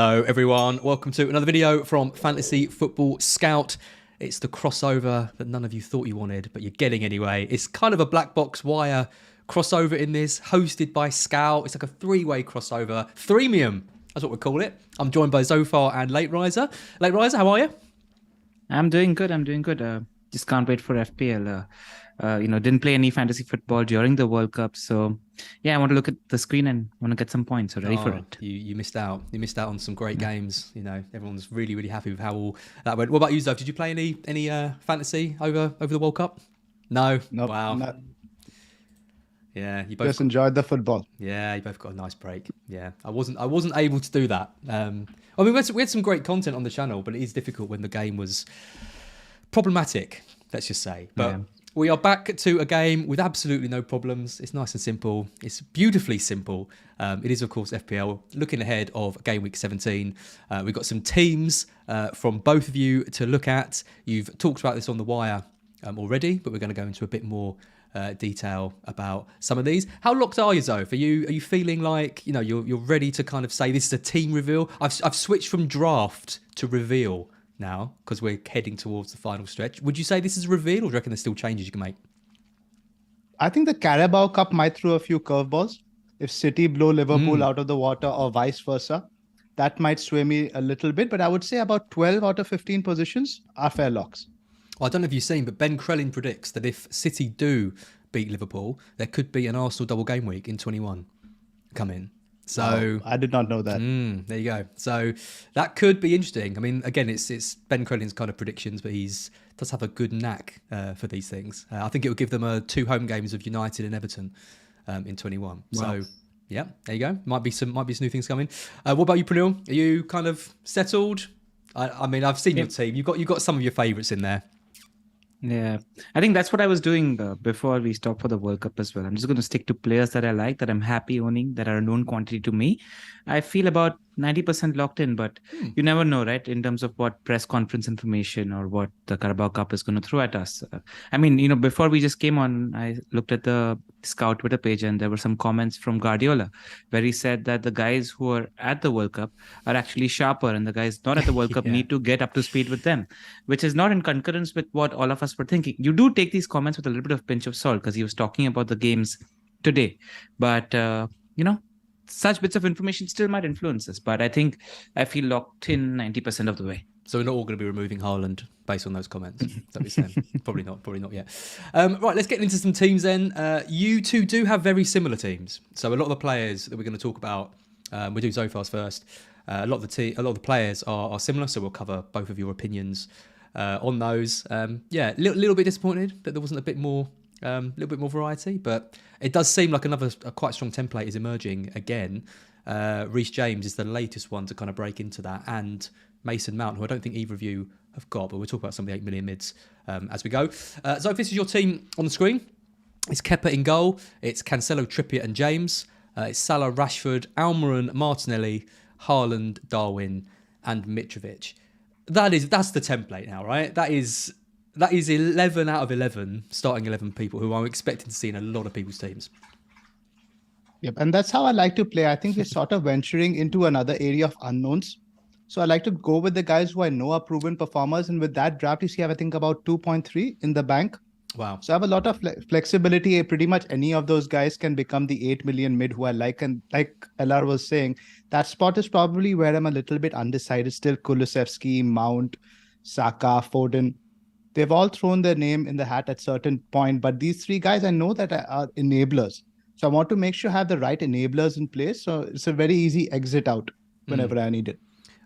Hello everyone, welcome to another video from Fantasy Football Scout. It's the crossover that none of you thought you wanted, but you're getting anyway. It's kind of a black box wire crossover in this, hosted by Scout. It's like a three-way crossover, threemium, that's what we call it. I'm joined by Zophar and Lateriser. Lateriser, how are you? I'm doing good. Just can't wait for FPL. Didn't play any fantasy football during the World Cup. So, yeah, I want to look at the screen and want to get some points. So ready for it. You missed out. You missed out on some great games. You know, everyone's really, really happy with how all that went. What about you, Zoph? Did you play any fantasy over the World Cup? No? Nope, Wow. not. Yeah, you both Just enjoyed the football. Yeah, you both got a nice break. Yeah, I wasn't able to do that. I mean, we had some great content on the channel, but it is difficult when the game was problematic, let's just say. But we are back to a game with absolutely no problems. It's nice and simple. It's beautifully simple. It is, of course, FPL. Looking ahead of game week 17, we've got some teams from both of you to look at. You've talked about this on the wire already, but we're going to go into a bit more detail about some of these. How locked are you, Zoe? Are you feeling like you're ready to kind of say this is a team reveal? I've switched from draft to reveal now because we're heading towards the final stretch. Would you say this is a reveal, or do you reckon there's still changes you can make? I think the Carabao Cup might throw a few curveballs. If City blow Liverpool out of the water or vice versa, that might sway me a little bit. But I would say about 12 out of 15 positions are fair locks. Well, I don't know if you've seen, but Ben Crellin predicts that if City do beat Liverpool, there could be an Arsenal double game week in 21 come in. So I did not know that. There you go. So that could be interesting. I mean, again, it's Ben Crellin's kind of predictions, but does have a good knack for these things. I think it will give them 2 home games of United and Everton in 21. Wow. So yeah, there you go. Might be some new things coming. What about you, Pranil? Are you kind of settled? I mean, I've seen your team. You've got some of your favourites in there. Yeah, I think that's what I was doing before we stopped for the World Cup as well. I'm just going to stick to players that I like, that I'm happy owning, that are a known quantity to me. I feel about 90% locked in, but you never know, right? In terms of what press conference information or what the Carabao Cup is going to throw at us. I mean, before we just came on, I looked at the Scout Twitter page and there were some comments from Guardiola where he said that the guys who are at the World Cup are actually sharper and the guys not at the World Cup need to get up to speed with them, which is not in concurrence with what all of us were thinking. You do take these comments with a little bit of pinch of salt because he was talking about the games today. But, such bits of information still might influence us. But I feel locked in 90% of the way. So we're not all going to be removing Haaland based on those comments. That we're saying. Probably not yet. Right, let's get into some teams then. You two do have very similar teams. So a lot of the players that we're going to talk about, we'll do Zophar's first. A lot of the players are similar, so we'll cover both of your opinions on those. Little bit disappointed that there wasn't a little bit more variety, but it does seem like a quite strong template is emerging again. Reece James is the latest one to kind of break into that, and Mason Mount, who I don't think either of you have got, but we'll talk about some of the 8 million mids as we go. So if this is your team on the screen, it's Kepa in goal, it's Cancelo, Trippier and James, it's Salah, Rashford, Almiron, Martinelli, Haaland, Darwin and Mitrovic. That's the template now, right? That is 11 out of 11 starting 11 people who I'm expecting to see in a lot of people's teams. Yep, and that's how I like to play. I think we're sort of venturing into another area of unknowns. So I like to go with the guys who I know are proven performers. And with that draft, you see, I have, I think, about 2.3 in the bank. Wow. So I have a lot of flexibility. Pretty much any of those guys can become the 8 million mid who I like. And like LR was saying, that spot is probably where I'm a little bit undecided. Still Kulusevski, Mount, Saka, Foden. They've all thrown their name in the hat at certain point. But these 3 guys, I know that are enablers. So I want to make sure I have the right enablers in place. So it's a very easy exit out whenever I need it.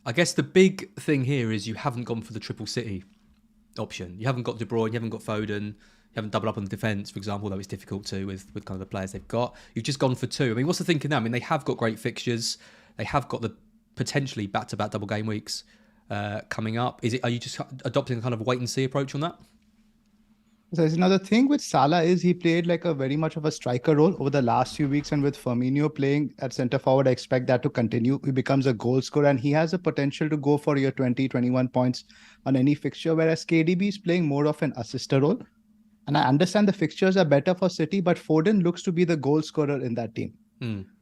I guess the big thing here is you haven't gone for the triple city option. You haven't got De Bruyne, you haven't got Foden, you haven't doubled up on the defence, for example, though it's difficult to with kind of the players they've got. You've just gone for 2. I mean, what's the thinking now? I mean, they have got great fixtures. They have got the potentially back-to-back double game weeks coming up. Are you just adopting a kind of wait and see approach on that? So there's another thing with Salah is he played like a very much of a striker role over the last few weeks, and with Firmino playing at centre forward, I expect that to continue. He becomes a goal scorer and he has a potential to go for your 20, 21 points on any fixture, whereas KDB is playing more of an assister role. And I understand the fixtures are better for City, but Foden looks to be the goal scorer in that team.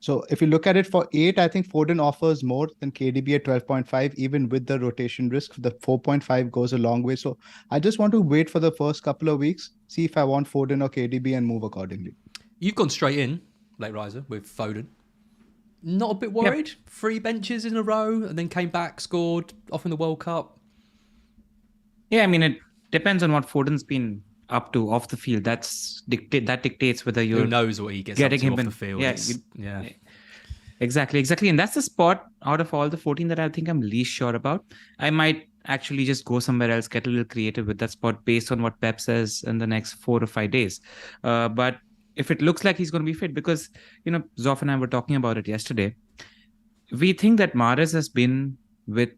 So if you look at it for 8, I think Foden offers more than KDB at 12.5, even with the rotation risk. The 4.5 goes a long way. So I just want to wait for the first couple of weeks, see if I want Foden or KDB and move accordingly. You've gone straight in, Lateriser, with Foden. Not a bit worried? Yep. 3 benches in a row and then came back, scored, off in the World Cup. Yeah, I mean, it depends on what Foden's been up to off the field. That dictates whether you're... Who knows what he gets up to off the field. Yeah. Exactly. And that's the spot out of all the 14 that I think I'm least sure about. I might actually just go somewhere else, get a little creative with that spot based on what Pep says in the next 4 or 5 days. But if it looks like he's going to be fit, because, Zophar and I were talking about it yesterday, we think that Mahrez has been with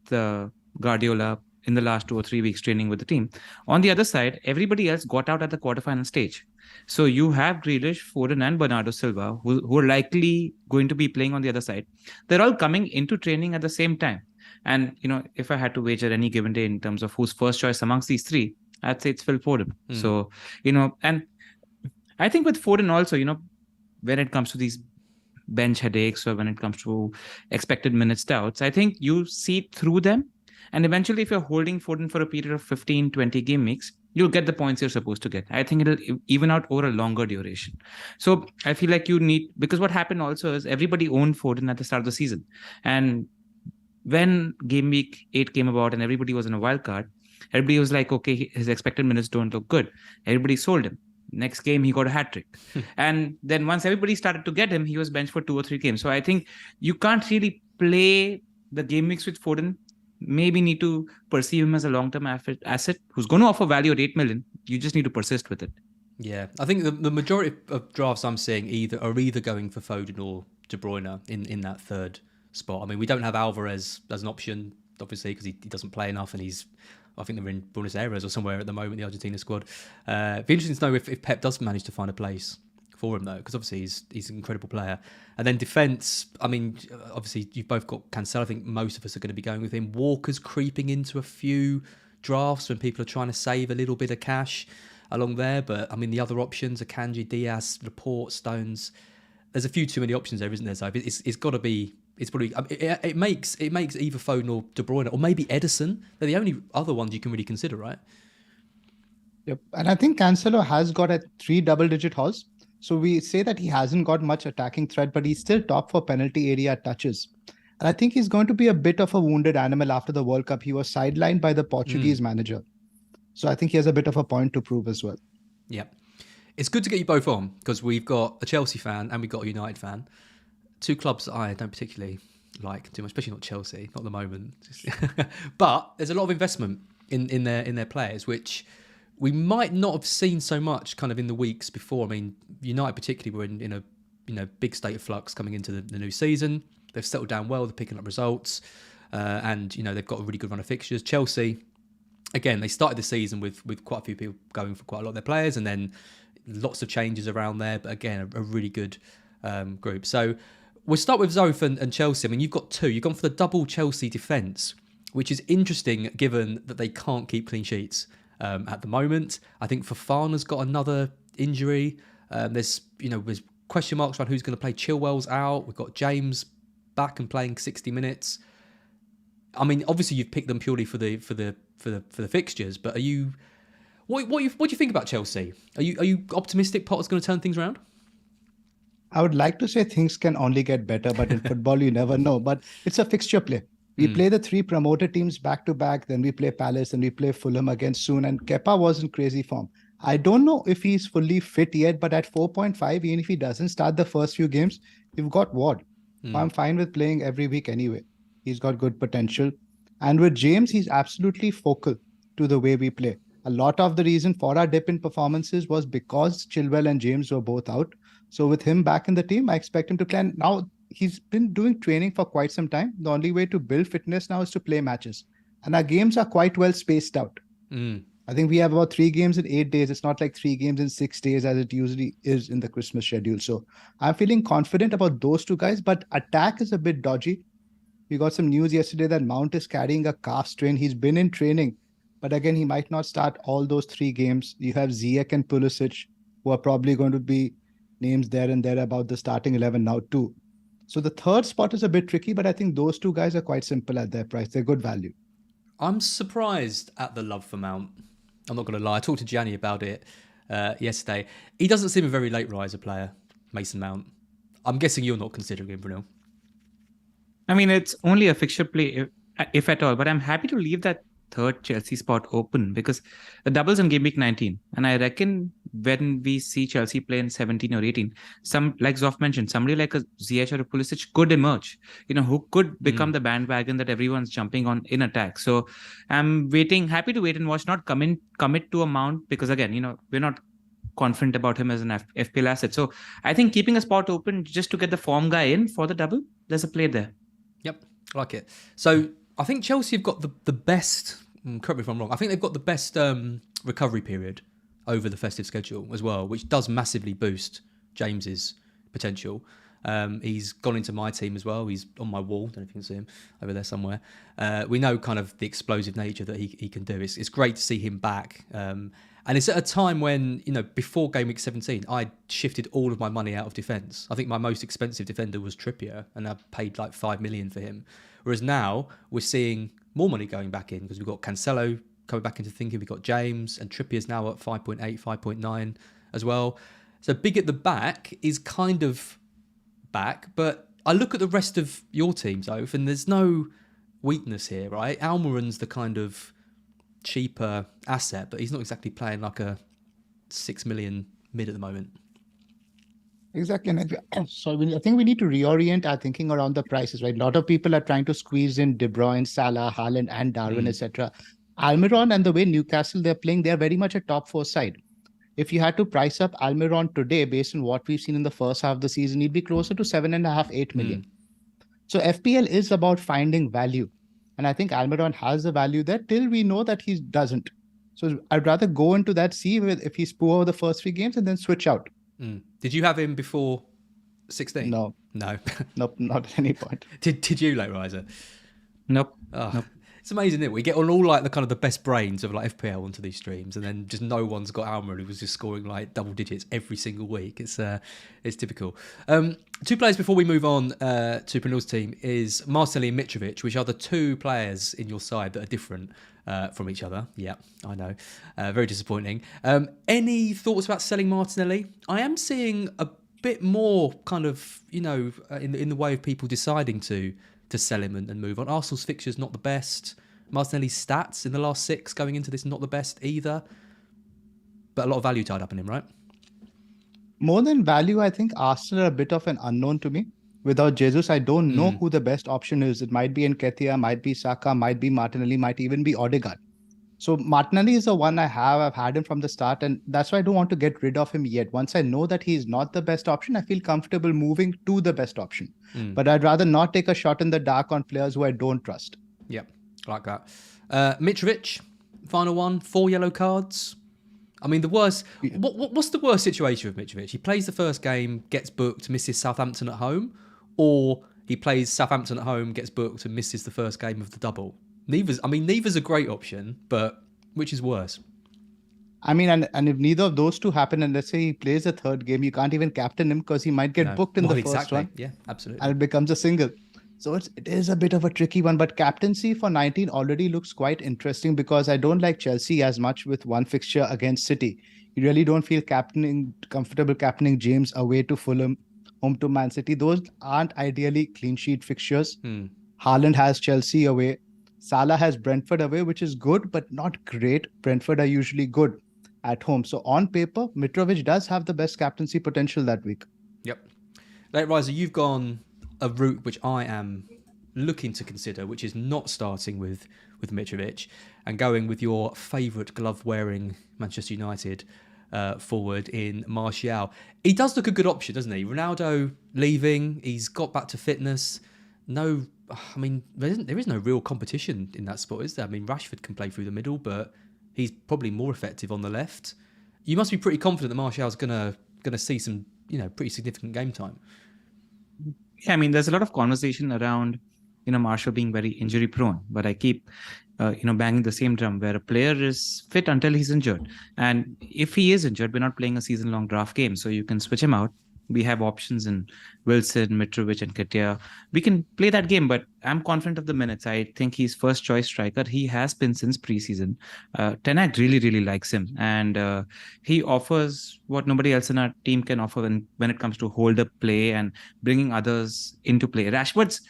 Guardiola in the last 2 or 3 weeks training with the team. On the other side, everybody else got out at the quarterfinal stage. So you have Grealish, Foden and Bernardo Silva, who are likely going to be playing on the other side. They're all coming into training at the same time. And, if I had to wager any given day in terms of who's first choice amongst these 3, I'd say it's Phil Foden. So, and I think with Foden also, when it comes to these bench headaches or when it comes to expected minutes doubts, I think you see through them. And eventually, if you're holding Foden for a period of 15, 20 game weeks, you'll get the points you're supposed to get. I think it'll even out over a longer duration. So I feel like you need, because what happened also is everybody owned Foden at the start of the season. And when game week 8 came about and everybody was in a wild card, everybody was like, okay, his expected minutes don't look good. Everybody sold him. Next game, he got a hat trick. And then once everybody started to get him, he was benched for 2 or 3 games. So I think you can't really play the game weeks with Foden. Maybe need to perceive him as a long-term asset who's going to offer value at 8 million. You just need to persist with it. Yeah, I think the majority of drafts I'm seeing are either going for Foden or De Bruyne in that third spot. I mean, we don't have Alvarez as an option, obviously, because he doesn't play enough, and I think they're in Buenos Aires or somewhere at the moment, the Argentina squad. It'd be interesting to know if Pep does manage to find a place for him, though, because obviously he's an incredible player. And then defence, I mean, obviously you've both got Cancelo. I think most of us are going to be going with him. Walker's creeping into a few drafts when people are trying to save a little bit of cash along there. But I mean, the other options are Kanji, Diaz, Laporte, Stones. There's a few too many options there, isn't there? So it's got to be. It's probably it makes either Foden or De Bruyne or maybe Edison. They're the only other ones you can really consider, right? Yep, and I think Cancelo has got a 3 double-digit horse. So we say that he hasn't got much attacking threat, but he's still top for penalty area touches. And I think he's going to be a bit of a wounded animal after the World Cup. He was sidelined by the Portuguese manager. So I think he has a bit of a point to prove as well. Yeah. It's good to get you both on because we've got a Chelsea fan and we've got a United fan. 2 clubs that I don't particularly like too much, especially not Chelsea, not at the moment. But there's a lot of investment in their players, which we might not have seen so much kind of in the weeks before. I mean, United particularly were in a big state of flux coming into the new season. They've settled down well. They're picking up results. And, they've got a really good run of fixtures. Chelsea, again, they started the season with quite a few people going for quite a lot of their players and then lots of changes around there. But again, a really good group. So we'll start with Zophar and Chelsea. I mean, you've got 2. You've gone for the double Chelsea defence, which is interesting given that they can't keep clean sheets. At the moment, I think Fofana's got another injury. There's question marks around who's going to play. Chilwell's out. We've got James back and playing 60 minutes. I mean, obviously you've picked them purely for the fixtures, but are you? What do you think about Chelsea? Are you optimistic Potter's going to turn things around? I would like to say things can only get better, but in football you never know. But it's a fixture play. We play the 3 promoted teams back to back, then we play Palace and we play Fulham again soon. And Kepa was in crazy form. I don't know if he's fully fit yet, but at 4.5, even if he doesn't start the first few games, you've got Ward. I'm fine with playing every week anyway. He's got good potential. And with James, he's absolutely focal to the way we play. A lot of the reason for our dip in performances was because Chilwell and James were both out. So with him back in the team, I expect him to play. Now, he's been doing training for quite some time. The only way to build fitness now is to play matches. And our games are quite well spaced out. I think we have about 3 games in 8 days. It's not like 3 games in 6 days as it usually is in the Christmas schedule. So I'm feeling confident about those 2 guys, but attack is a bit dodgy. We got some news yesterday that Mount is carrying a calf strain. He's been in training, but again, he might not start all those 3 games. You have Ziyech and Pulisic, who are probably going to be names there and there about the starting 11 now too. So the third spot is a bit tricky, but I think those two guys are quite simple at their price. They're good value. I'm surprised at the love for Mount. I'm not going to lie. I talked to Gianni about it yesterday. He doesn't seem a very late riser player, Mason Mount. I'm guessing you're not considering him, Brunel. I mean, it's only a fixture play, if at all, but I'm happy to leave that third Chelsea spot open because the double's in game week 19. And I reckon when we see Chelsea play in 17 or 18, some, like Zoff mentioned, somebody like a Ziyech or a Pulisic could emerge, who could become the bandwagon that everyone's jumping on in attack. So I'm happy to wait and watch, not commit to a Mount because again, we're not confident about him as an FPL asset. So I think keeping a spot open just to get the form guy in for the double, there's a play there. Yep, I like it. So I think Chelsea have got the best, correct me if I'm wrong, I think they've got the best recovery period over the festive schedule as well, which does massively boost James's potential. He's gone into my team as well. He's on my wall. Don't know if you can see him over there somewhere. We know kind of the explosive nature that he can do. It's great to see him back. And it's at a time when, before game week 17, I shifted all of my money out of defence. I think my most expensive defender was Trippier, and I paid like 5 million for him. Whereas now we're seeing more money going back in because we've got Cancelo coming back into thinking. We've got James, and Trippier's now at 5.8, 5.9 as well. So big at the back is kind of back, but I look at the rest of your teams, Oaf, and there's no weakness here, right? Almiron's the kind of cheaper asset, but he's not exactly playing like a 6 million mid at the moment. Exactly. And so I think we need to reorient our thinking around the prices, right? A lot of people are trying to squeeze in De Bruyne, Salah, Haaland, and Darwin, etc. Almiron and the way Newcastle they're playing, they're very much a top four side. If you had to price up Almiron today based on what we've seen in the first half of the season, you'd be closer to 7.5, 8 million. So FPL is about finding value. And I think Almiron has the value there till we know that he doesn't. So I'd rather go into that, see if he's poor over the first 3 games and then switch out. Did you have him before 16? No. Nope, not at any point. Did you, Lateriser? Nope. Nope. It's amazing, isn't it? We get on all like the kind of the best brains of like FPL onto these streams, and then just no one's got Almiron who was just scoring like double digits every single week. It's typical. 2 players before we move on to Brunel's team is Martinelli and Mitrovic, which are the 2 players in your side that are different from each other. Yeah, I know. Very disappointing. Any thoughts about selling Martinelli? I am seeing a bit more kind of, in the way of people deciding to sell him and move on. Arsenal's fixture's not the best. Martinelli's stats in the last 6 going into this not the best either. But a lot of value tied up in him, right? More than value, I think Arsenal are a bit of an unknown to me. Without Jesus, I don't know who the best option is. It might be Nketiah, might be Saka, might be Martinelli, might even be Odegaard. So Martinelli is the one I have. I've had him from the start, and that's why I don't want to get rid of him yet. Once I know that he's not the best option, I feel comfortable moving to the best option. But I'd rather not take a shot in the dark on players who I don't trust. Yep, I like that. Mitrovic, final one, 4 yellow cards. I mean, the worst. What's the worst situation with Mitrovic? He plays the first game, gets booked, misses Southampton at home, or he plays Southampton at home, gets booked, and misses the first game of the double. Neither's a great option, but which is worse? I mean, and if neither of those two happen, and let's say he plays the third game, you can't even captain him because he might get booked in the first one. Yeah, absolutely. And it becomes a single. So it is a bit of a tricky one, but captaincy for 19 already looks quite interesting because I don't like Chelsea as much with one fixture against City. You really don't feel comfortable captaining James away to Fulham, home to Man City. Those aren't ideally clean sheet fixtures. Haaland has Chelsea away. Salah has Brentford away, which is good, but not great. Brentford are usually good at home. So on paper, Mitrovic does have the best captaincy potential that week. Yep. Lateriser, you've gone a route which I am looking to consider, which is not starting with Mitrovic and going with your favourite glove-wearing Manchester United forward in Martial. He does look a good option, doesn't he? Ronaldo leaving, he's got back to fitness. There is no real competition in that spot, is there? I mean, Rashford can play through the middle, but he's probably more effective on the left. You must be pretty confident that Martial's gonna see some, pretty significant game time. Yeah, I mean, there's a lot of conversation around, Martial being very injury prone, but I keep, banging the same drum where a player is fit until he's injured. And if he is injured, we're not playing a season-long draft game, so you can switch him out, We have options in Wilson, Mitrovic, and Katia. We can play that game, but I'm confident of the minutes. I think he's first choice striker. He has been since preseason. Ten Hag really, really likes him, and he offers what nobody else in our team can offer when it comes to hold up play and bringing others into play. Rashford's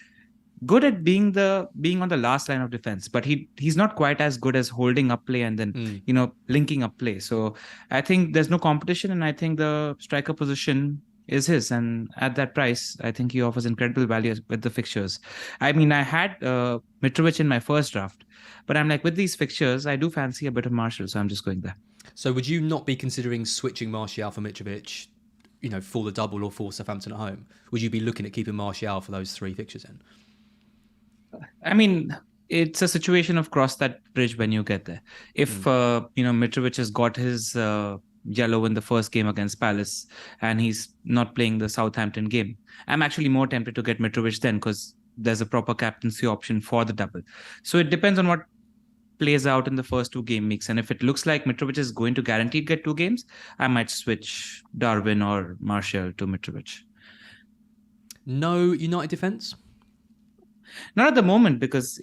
good at being on the last line of defense, but he's not quite as good as holding up play and then linking up play. So I think there's no competition, and I think the striker position is his, and at that price I think he offers incredible value with the fixtures. I mean, I had Mitrovic in my first draft, but I'm like, with these fixtures I do fancy a bit of Martial, so I'm just going there. So would you not be considering switching Martial for Mitrovic, for the double or for Southampton at home? Would you be looking at keeping Martial for those 3 fixtures in? I mean, it's a situation of cross that bridge when you get there. If Mitrovic has got his yellow in the first game against Palace and he's not playing the Southampton game, I'm actually more tempted to get Mitrovic then, because there's a proper captaincy option for the double. So it depends on what plays out in the first 2 game weeks, and if it looks like Mitrovic is going to guaranteed get 2 games, I might switch Darwin or Martial to Mitrovic. No United defence? Not at the moment, because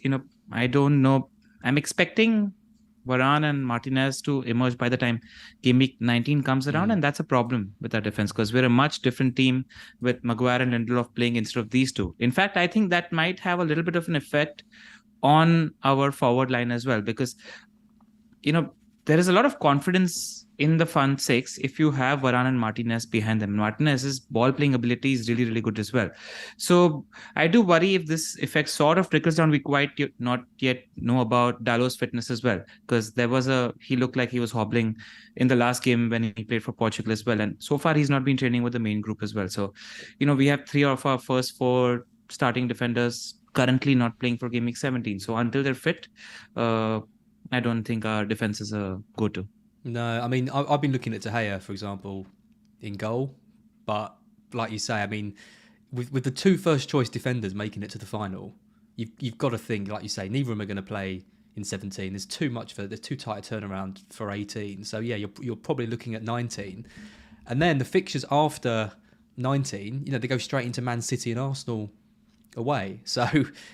I don't know. I'm expecting Varane and Martinez to emerge by the time game week 19 comes around, and that's a problem with our defense, because we're a much different team with Maguire and Lindelof playing instead of these 2. In fact, I think that might have a little bit of an effect on our forward line as well, because there is a lot of confidence in the front 6 if you have Varane and Martinez behind them. Martinez's ball playing ability is really, really good as well. So I do worry if this effect sort of trickles down. We quite not yet know about Dalot's fitness as well, because he looked like he was hobbling in the last game when he played for Portugal as well, and so far he's not been training with the main group as well. So we have 3 of our first 4 starting defenders currently not playing for game week 17. So until they're fit, I don't think our defense is a go-to. No, I mean, I've been looking at De Gea, for example, in goal. But like you say, I mean, with the 2 first-choice defenders making it to the final, you've got to think, like you say, neither of them are going to play in 17. There's too tight a turnaround for 18. So, yeah, you're probably looking at 19. And then the fixtures after 19, they go straight into Man City and Arsenal away. So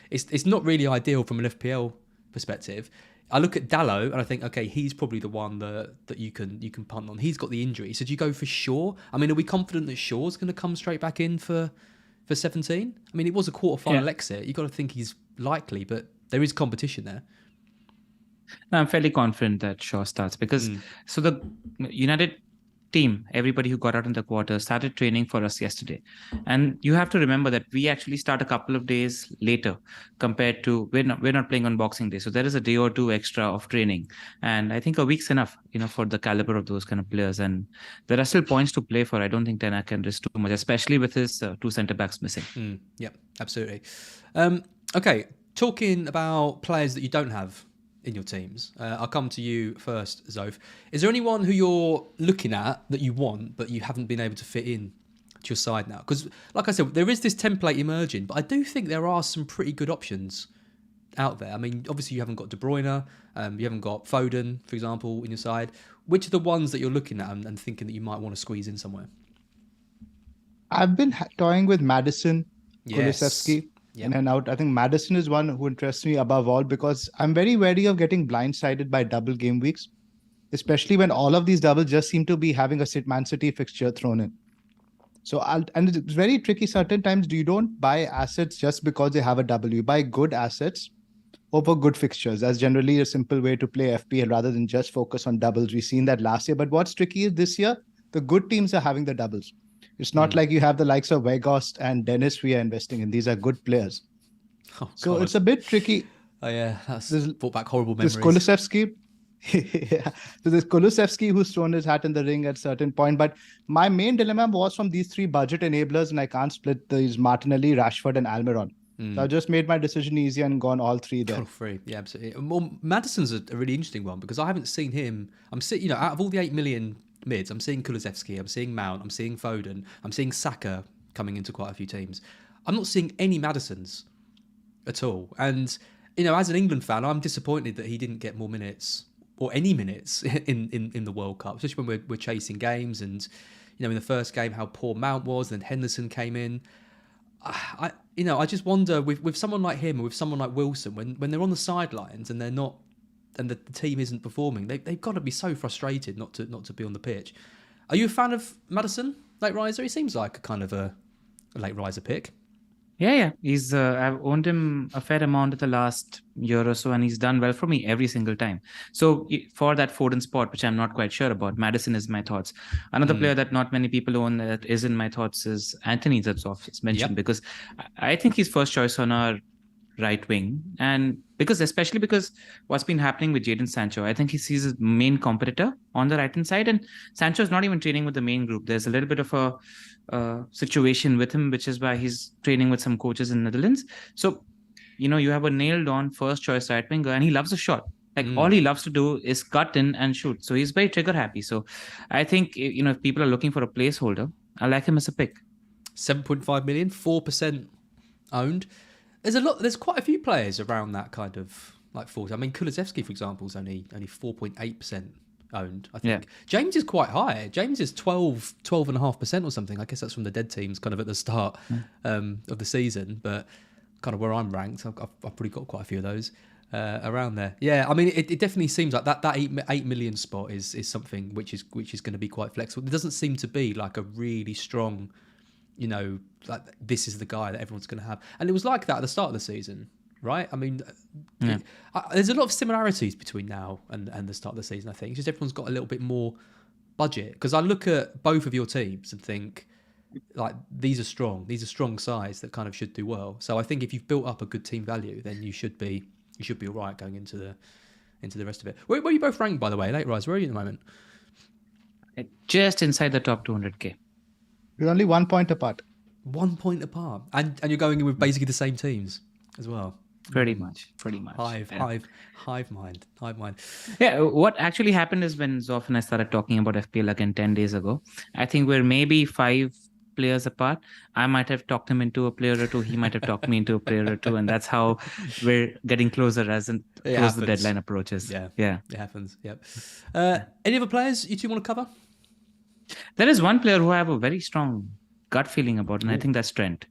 it's not really ideal from an FPL perspective. I look at Dalot and I think, okay, he's probably the one that you can punt on. He's got the injury. So do you go for Shaw? I mean, are we confident that Shaw's going to come straight back in for 17? I mean, it was a quarter-final exit. You've got to think he's likely, but there is competition there. No, I'm fairly confident that Shaw starts, because so the United team, everybody who got out in the quarter, started training for us yesterday. And you have to remember that we actually start a couple of days later compared to, we're not playing on Boxing Day. So there is a day or 2 extra of training. And I think a week's enough, for the caliber of those kind of players. And there are still points to play for. I don't think Ten Hag can risk too much, especially with his 2 centre-backs missing. Yep, absolutely. Okay, talking about players that you don't have in your teams. I'll come to you first, Zoph. Is there anyone who you're looking at that you want, but you haven't been able to fit in to your side now? Because, like I said, there is this template emerging, but I do think there are some pretty good options out there. I mean, obviously you haven't got De Bruyne, you haven't got Foden, for example, in your side. Which are the ones that you're looking at and thinking that you might want to squeeze in somewhere? I've been toying with Maddison, Yes. Kulusevski. In and out. I think Maddison is one who interests me above all, because I'm very wary of getting blindsided by double game weeks, especially when all of these doubles just seem to be having a Man City fixture thrown in. So, and it's very tricky. Certain times you don't buy assets just because they have a double. You buy good assets over good fixtures. That's generally a simple way to play FPL rather than just focus on doubles. We've seen that last year. But what's tricky is this year, the good teams are having the doubles. It's not like you have the likes of Weghorst and Dennis we are investing in. These are good players. Oh, so God. It's a bit tricky. Oh, yeah. That's brought back horrible memories. There's Kulusevski. Yeah. So there's Kulusevski who's thrown his hat in the ring at a certain point. But my main dilemma was from these 3 budget enablers, and I can't split these Martinelli, Rashford, and Almiron. So I just made my decision easier and gone all 3 there. All 3, yeah, absolutely. Well, Maddison's a really interesting one, because I haven't seen him. I'm seeing, out of all the 8 million mids, I'm seeing Kulusevski, I'm seeing Mount, I'm seeing Foden, I'm seeing Saka coming into quite a few teams. I'm not seeing any Maddisons at all. And, as an England fan, I'm disappointed that he didn't get more minutes or any minutes in the World Cup, especially when we're chasing games and, in the first game how poor Mount was, then Henderson came in. I just wonder with someone like him or with someone like Wilson, when they're on the sidelines and they're not, and the team isn't performing, they've got to be so frustrated not to be on the pitch. Are you a fan of Maddison, late riser? He seems like a kind of a late riser pick. Yeah. He's I've owned him a fair amount of the last year or so, and he's done well for me every single time. So for that Foden spot, which I'm not quite sure about, Maddison is my thoughts. Another player that not many people own that is in my thoughts is Anthony Zophar, it's mentioned, because I think he's first choice on our right wing, and especially because what's been happening with Jadon Sancho, I think he sees his main competitor on the right hand side, and Sancho is not even training with the main group. There's a little bit of a situation with him, which is why he's training with some coaches in Netherlands. So you have a nailed on first choice right winger, and he loves a shot. All he loves to do is cut in and shoot. So he's very trigger happy. So I think if people are looking for a placeholder, I like him as a pick. 7.5 million, 4% owned. There's quite a few players around that kind of like 40. I mean, Kulusevski, for example, is only 4.8% owned, I think. James is quite high. James is 12.5% or something. I guess that's from the dead teams kind of at the start of the season, but kind of where I'm ranked, I've probably got quite a few of those around there. Yeah, I mean, it definitely seems like that 8 million spot is something which is going to be quite flexible. There doesn't seem to be like a really strong, like this is the guy that everyone's going to have. And it was like that at the start of the season, right? I mean, there's a lot of similarities between now and the start of the season, I think. Just everyone's got a little bit more budget. Because I look at both of your teams and think, like, these are strong sides that kind of should do well. So I think if you've built up a good team value, then you should be all right going into the rest of it. Where are you both ranked, by the way, Late Rise? Where are you at the moment? Just inside the top 200k. We're only 1 point apart. 1 point apart, and you're going in with basically the same teams as well. Pretty much. Hive mind. Yeah, what actually happened is when Zoff and I started talking about FPL again 10 days ago, I think we're maybe 5 players apart. I might have talked him into a player or two. He might have talked me into a player or two, and that's how we're getting closer as the deadline approaches. Yeah, it happens. Yep. Any other players you two want to cover? There is one player who I have a very strong gut feeling about, and I think that's Trent.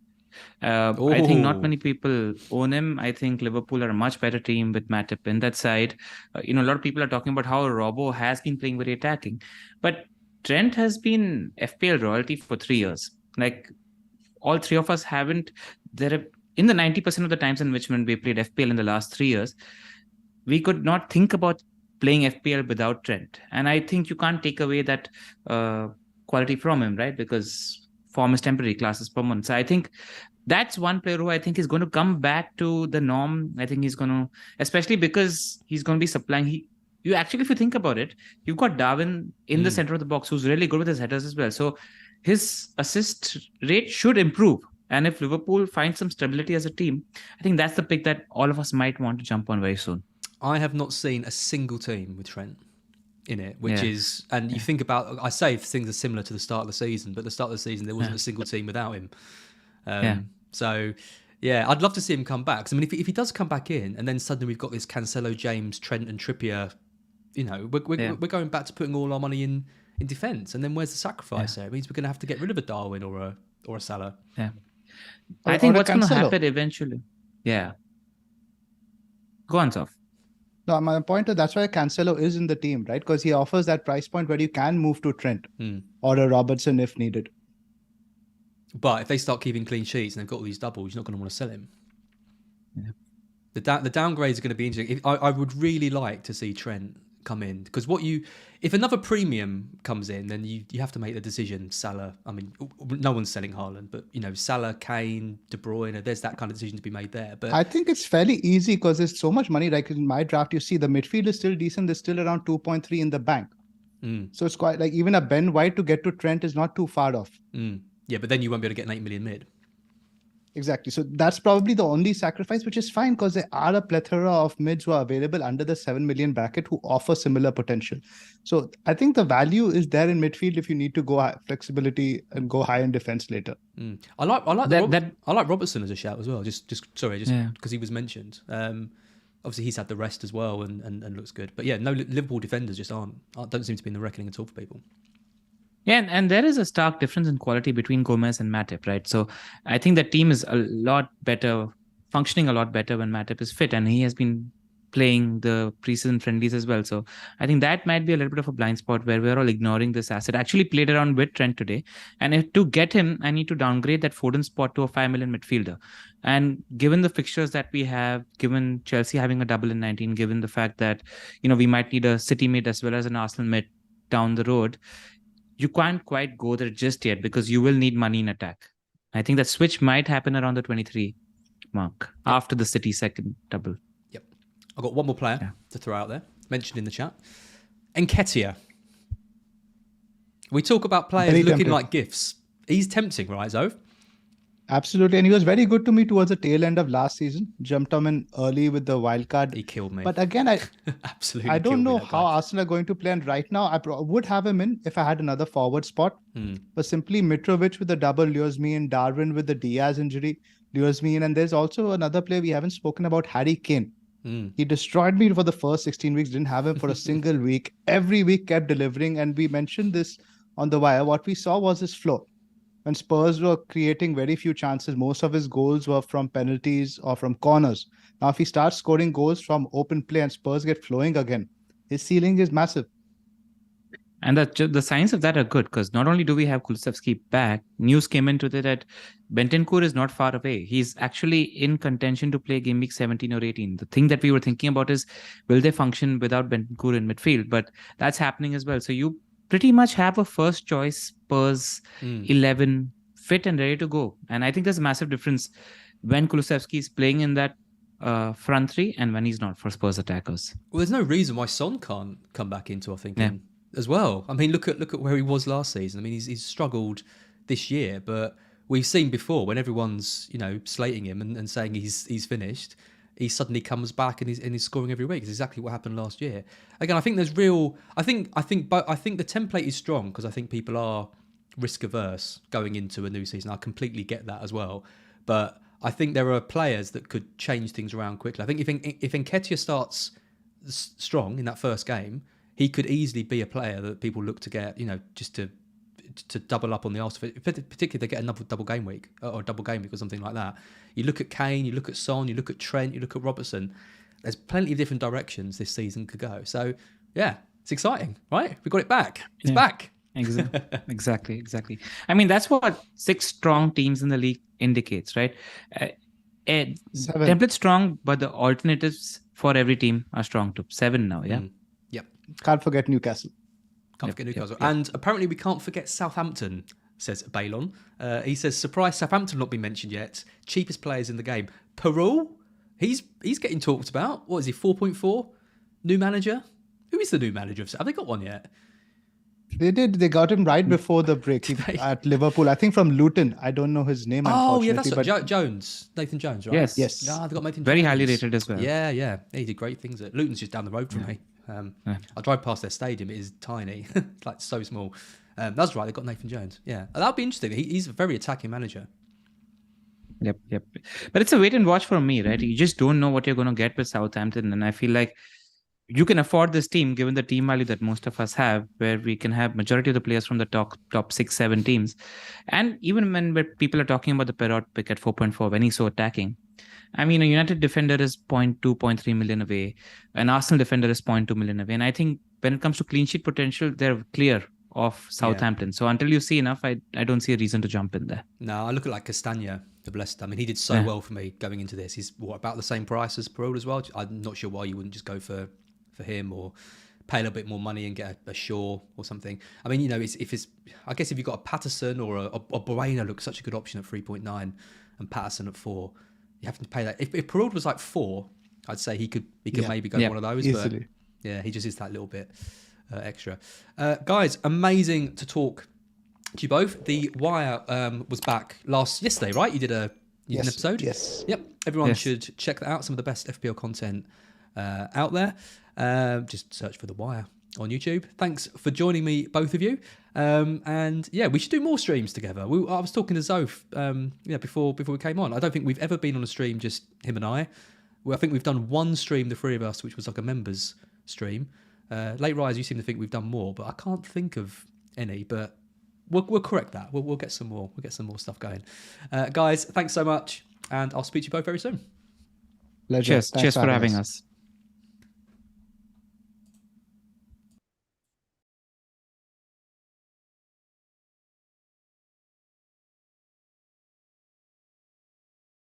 I think not many people own him. I think Liverpool are a much better team with Matip in that side. A lot of people are talking about how Robbo has been playing very attacking, but Trent has been FPL royalty for 3 years. Like, all three of us haven't. In the 90% of the times in which when we played FPL in the last 3 years, we could not think about playing FPL without Trent. And I think you can't take away that quality from him, right? Because form is temporary, class is permanent. So I think that's one player who I think is going to come back to the norm. I think he's going to, especially because he's going to be supplying. If you think about it, you've got Darwin in the center of the box who's really good with his headers as well. So his assist rate should improve. And if Liverpool finds some stability as a team, I think that's the pick that all of us might want to jump on very soon. I have not seen a single team with Trent in it, which is, and you think about, I say things are similar to the start of the season, but at the start of the season, there wasn't a single team without him. So, I'd love to see him come back. 'Cause, I mean, if he does come back in, and then suddenly we've got this Cancelo, James, Trent, and Trippier, we're going back to putting all our money in defence. And then where's the sacrifice there? It means we're going to have to get rid of a Darwin or a Salah. Yeah. I think what's going to happen eventually. Yeah. Go on, Zoff. No, my point is that's why Cancelo is in the team, right? Because he offers that price point where you can move to Trent or a Robertson if needed. But if they start keeping clean sheets and they've got all these doubles, you're not going to want to sell him. Yeah. The downgrades are going to be interesting. I would really like to see Trent come in, because if another premium comes in, then you have to make the decision. Salah, I mean, no one's selling Haaland, but Salah, Kane, De Bruyne, there's that kind of decision to be made there. But I think it's fairly easy because there's so much money. Like in my draft, you see the midfield is still decent. There's still around 2.3 in the bank. So it's quite like even a Ben White to get to Trent is not too far off. Yeah, but then you won't be able to get an 8 million mid. Exactly. So that's probably the only sacrifice, which is fine because there are a plethora of mids who are available under the 7 million bracket who offer similar potential. So I think the value is there in midfield if you need to go high, flexibility and go high in defense later. I like Robertson as a shout as well. Just because he was mentioned. Obviously he's had the rest as well and looks good. But yeah, no Liverpool defenders just don't seem to be in the reckoning at all for people. Yeah, and there is a stark difference in quality between Gomez and Matip, right? So I think the team is a lot better, functioning a lot better when Matip is fit, and he has been playing the preseason friendlies as well. So I think that might be a little bit of a blind spot where we're all ignoring this asset. I actually played around with Trent today, and to get him, I need to downgrade that Foden spot to a 5 million midfielder. And given the fixtures that we have, given Chelsea having a double in 19, given the fact that we might need a City mid as well as an Arsenal mid down the road, you can't quite go there just yet because you will need money in attack. I think that switch might happen around the 23 mark after the City second double. Yep. I've got one more player to throw out there, mentioned in the chat. Nketiah. We talk about players Very looking tempting. like gifts. He's tempting, right, Zoph? Absolutely. And he was very good to me towards the tail end of last season. Jumped him in early with the wild card. He killed me. But again, Absolutely. I don't killed me, know that how guy. Arsenal are going to play. And right now, I would have him in if I had another forward spot. But simply Mitrovic with the double lures me in. Darwin with the Diaz injury lures me in. And there's also another player we haven't spoken about, Harry Kane. He destroyed me for the first 16 weeks. Didn't have him for a single week. Every week kept delivering. And we mentioned this on the wire. What we saw was his flow. When Spurs were creating very few chances, most of his goals were from penalties or from corners. Now, if he starts scoring goals from open play and Spurs get flowing again, his ceiling is massive. And the signs of that are good because not only do we have Kulusevski back, news came into that Bentancur is not far away. He's actually in contention to play game week 17 or 18. The thing that we were thinking about is, will they function without Bentancur in midfield? But that's happening as well. So you pretty much have a first choice Spurs 11 fit and ready to go. And I think there's a massive difference when Kulusevski is playing in that front three and when he's not for Spurs attackers. Well, there's no reason why Son can't come back into our thinking as well. I mean, look at where he was last season. I mean, he's struggled this year, but we've seen before when everyone's slating him and saying he's finished, he suddenly comes back and he's scoring every week. It's exactly what happened last year. Again, I think there's real. I think the template is strong because I think people are risk averse going into a new season. I completely get that as well, but I think there are players that could change things around quickly. I think if Nketiah starts strong in that first game, he could easily be a player that people look to get, just to double up on the Arsenal, particularly if they get another double game week or double game week or something like that. You look at Kane, you look at Son, you look at Trent, you look at Robertson. There's plenty of different directions this season could go. So yeah, it's exciting, right? We got it back. It's back. Exactly. I mean, that's what 6 strong teams in the league indicates, right? Template strong, but the alternatives for every team are strong too. 7 now, yeah? Yep. Can't forget Newcastle. Can't forget Newcastle. And apparently we can't forget Southampton, says Balon. He says, surprise Southampton not been mentioned yet. Cheapest players in the game. Perrault, he's getting talked about. What is he, 4.4? New manager? Who is the new manager of Have they got one yet? They did. They got him right before the break at Liverpool. I think from Luton. I don't know his name. Oh, yeah, that's Jones. Nathan Jones, right? Yes. Yeah, they got Nathan Very Jones. highly rated as well. Yeah. He did great things. Luton's just down the road from me. I drive past their stadium. It is tiny. It's like so small. That's right. They got Nathan Jones. Yeah. That'll be interesting. He's a very attacking manager. Yep. But it's a wait and watch for me, right? You just don't know what you're going to get with Southampton. And I feel like you can afford this team given the team value that most of us have, where we can have majority of the players from the top 6, 7 teams. And even when people are talking about the Perrault pick at 4.4, when he's so attacking, I mean, a United defender is 0.2, 0.3 million away. An Arsenal defender is 0.2 million away. And I think when it comes to clean sheet potential, they're clear of Southampton. So until you see enough, I don't see a reason to jump in there. No, I look at like Castagna, the Leicester. I mean, he did so well for me going into this. He's about the same price as Perrault as well. I'm not sure why you wouldn't just go for him or pay a little bit more money and get a Shaw or something. I mean, I guess if you've got a Patterson or a Bueno looks such a good option at 3.9 and Patterson at 4, you have to pay that. If Perrault was like 4, I'd say he could maybe go one of those. Easily. But yeah, he just is that little bit extra. Guys, amazing to talk to you both. The Wire was back yesterday, right? You did an episode? Yes. Yep. Everyone should check that out. Some of the best FPL content out there. Just search for The Wire on YouTube. Thanks for joining me, both of you. And yeah, we should do more streams together. I was talking to Zoph before we came on. I don't think we've ever been on a stream just him and I. I think we've done one stream, the 3 of us, which was like a members stream. Late Rise, you seem to think we've done more, but I can't think of any. But we'll correct that. We'll get some more. We'll get some more stuff going. Guys, thanks so much, and I'll speak to you both very soon. Pleasure. Cheers for having us.